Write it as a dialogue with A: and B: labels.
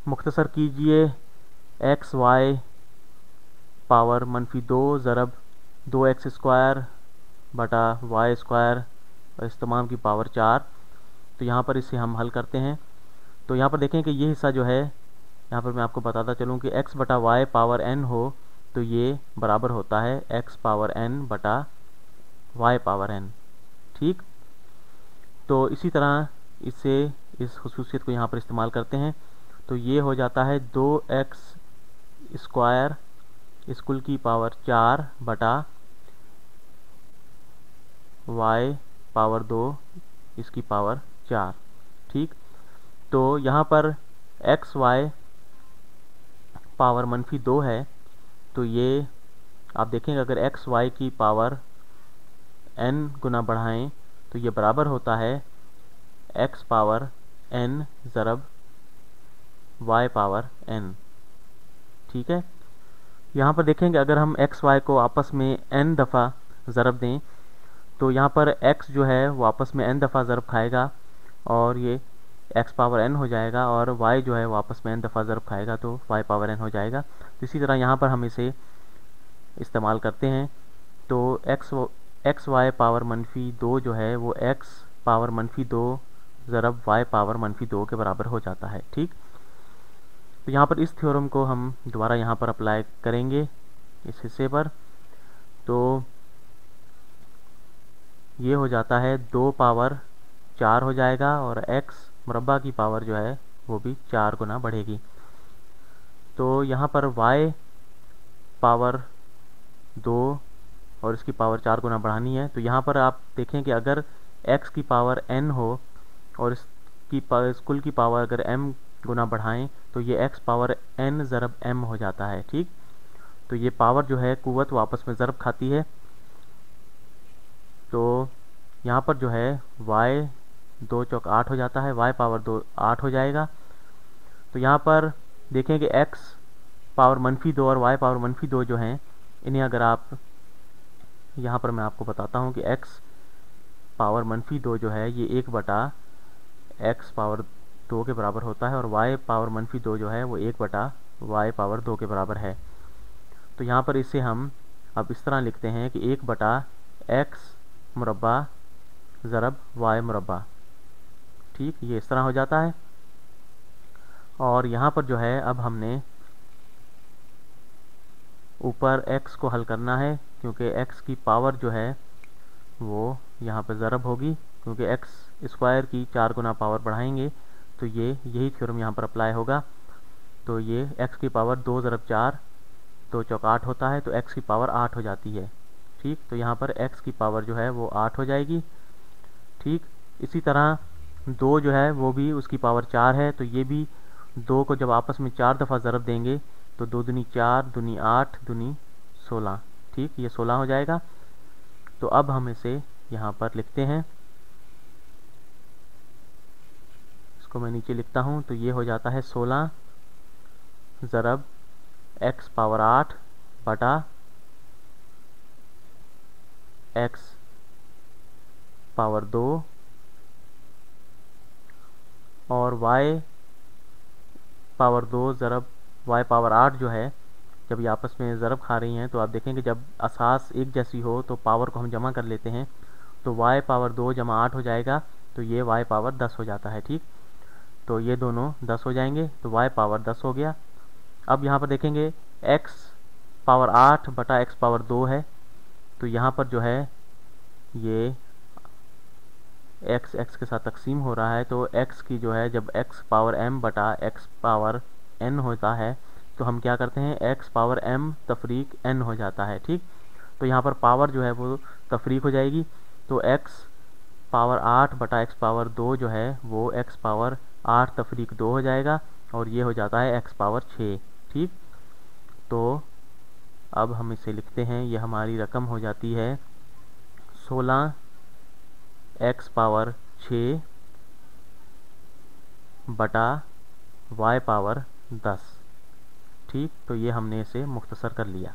A: मुख्तसर कीजिए x Y power -2 ज़रब 2x² बटा y² और इस तमाम की पावर 4। तो यहाँ पर इसे हम हल करते हैं। तो यहाँ पर देखें कि ये हिस्सा जो है, यहाँ पर मैं आपको बताता चलूँ कि x बटा वाई पावर n हो तो ये बराबर होता है x पावर n बटा y पावर n। ठीक, तो इसी तरह इस खुसूसियत को यहाँ पर इस्तेमाल करते हैं। तो ये हो जाता है 2x² इस कुल की पावर 4 बटा y पावर 2 इसकी पावर 4। ठीक, तो यहाँ पर एक्स वाई पावर -2 है, तो ये आप देखेंगे अगर एक्स वाई की पावर n गुना बढ़ाएं तो ये बराबर होता है x power n ज़रब y power n। ठीक है, यहाँ पर देखेंगे अगर हम एक्स वाई को आपस में n दफ़ा ज़रब दें तो यहाँ पर x जो है वो आपस में n दफ़ा ज़रब खाएगा और ये x पावर n हो जाएगा, और y जो है वो आपस में n दफ़ा ज़रब खाएगा तो y पावर n हो जाएगा। तो इसी तरह यहाँ पर हम इसे इस्तेमाल करते हैं। तो एक्स वाई पावर -2 जो है वो x पावर -2 ज़रब y पावर -2 के बराबर हो जाता है। ठीक, तो यहाँ पर इस थ्योरम को हम दोबारा यहाँ पर अप्लाई करेंगे इस हिस्से पर। तो ये हो जाता है 2 पावर 4 हो जाएगा और x मुरब्बा की पावर जो है वो भी 4 गुना बढ़ेगी। तो यहाँ पर y पावर 2 और इसकी पावर 4 गुना बढ़ानी है। तो यहाँ पर आप देखें कि अगर x की पावर n हो और इस कुल की पावर अगर m गुना बढ़ाएं तो ये x पावर n ज़रब m हो जाता है। ठीक, तो ये पावर जो है कुव्वत वो आपस में ज़रब खाती है। तो यहाँ पर जो है y 2 चौक 8 हो जाता है, y पावर 2 8 हो जाएगा। तो यहाँ पर देखें कि x पावर -2 और y पावर -2 जो हैं इन्हें अगर आप यहाँ पर मैं आपको बताता हूँ कि x पावर -2 जो है ये 1 बटा x पावर 2 के बराबर होता है और y पावर -2 जो है वो 1 बटा y पावर 2 के बराबर है। तो यहाँ पर इसे हम अब इस तरह लिखते हैं कि 1 बटा x मुरब्बा ज़रब y मुरब्बा। ठीक, ये इस तरह हो जाता है। और यहाँ पर जो है अब हमने ऊपर x को हल करना है क्योंकि x की पावर जो है वो यहाँ पर ज़रब होगी, क्योंकि x² की 4 गुना पावर बढ़ाएंगे तो यही थ्योरम यहाँ पर अप्लाई होगा। तो ये x की पावर 2 ज़रब 4 2 चौक 8 होता है, तो x की पावर 8 हो जाती है। ठीक, तो यहाँ पर x की पावर जो है वो 8 हो जाएगी। ठीक, इसी तरह 2 जो है वो भी उसकी पावर 4 है, तो ये भी 2 को जब आपस में 4 दफ़ा ज़रब देंगे तो 2 दूनी 4 दूनी 8 दूनी 16। ठीक, ये 16 हो जाएगा। तो अब हम इसे यहाँ पर लिखते हैं, इसको मैं नीचे लिखता हूँ। तो ये हो जाता है 16 ज़रब x पावर 8 बटा x पावर 2 और y पावर 2 ज़रब y पावर 8 जो है जब ये आपस में ज़रब खा रही हैं तो आप देखेंगे जब असास एक जैसी हो तो पावर को हम जमा कर लेते हैं। तो y पावर 2 जमा 8 हो जाएगा, तो ये y पावर 10 हो जाता है। ठीक, तो ये दोनों 10 हो जाएंगे, तो y पावर 10 हो गया। अब यहाँ पर देखेंगे x पावर 8 बटा x पावर 2 है, तो यहाँ पर जो है ये x के साथ तकसीम हो रहा है। तो x की जो है जब x पावर m बटा x पावर n होता है तो हम क्या करते हैं, x पावर m तफरीक n हो जाता है। ठीक, तो यहाँ पर पावर जो है वो तफरीक हो जाएगी, तो x पावर 8 बटा x पावर 2 जो है वो x पावर 8 तफरीक 2 हो जाएगा और ये हो जाता है x पावर 6। ठीक, तो अब हम इसे लिखते हैं, ये हमारी रकम हो जाती है 16 x पावर 6 बटा y पावर 10। ठीक, तो ये हमने इसे मुख्तसर कर लिया।